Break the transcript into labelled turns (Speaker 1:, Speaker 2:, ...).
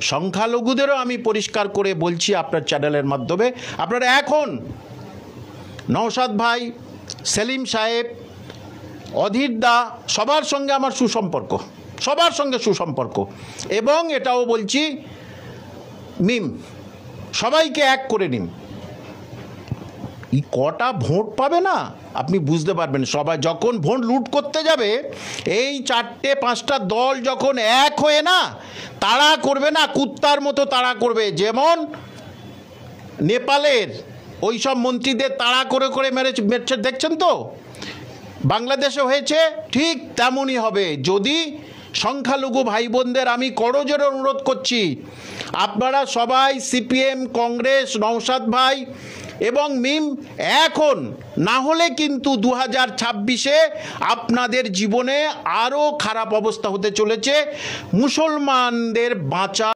Speaker 1: সংখ্যালঘুদেরও আমি পরিষ্কার করে বলছি আপনার চ্যানেলের মাধ্যমে, আপনারা এখন নওশাদ ভাই, সেলিম সাহেব, অধীর দা, সবার সঙ্গে আমার সুসম্পর্ক, সবার সঙ্গে সুসম্পর্ক, এবং এটাও বলছি মিম, সবাইকে এক করে নিন। এই কটা ভোট পাবে না আপনি বুঝতে পারবেন। সবাই যখন ভোট লুট করতে যাবে, এই 4-5টা দল যখন এক হয়ে না তাড়া করবে না, কুত্তার মতো তাড়া করবে, যেমন নেপালের ওই সব মন্ত্রীদের তাড়া করে করে মেরেছে দেখছেন তো, বাংলাদেশে হয়েছে, ঠিক তেমনই হবে। যদি সংখ্যালঘু ভাই বোনদের আমি করজোরে অনুরোধ করছি, আপনারা সবাই সিপিএম, কংগ্রেস, নওশাদ ভাই এবং মিম এখন না হলে কিন্তু 2026-এ আপনাদের জীবনে আরও খারাপ অবস্থা হতে চলেছে। মুসলমানদের বাঁচা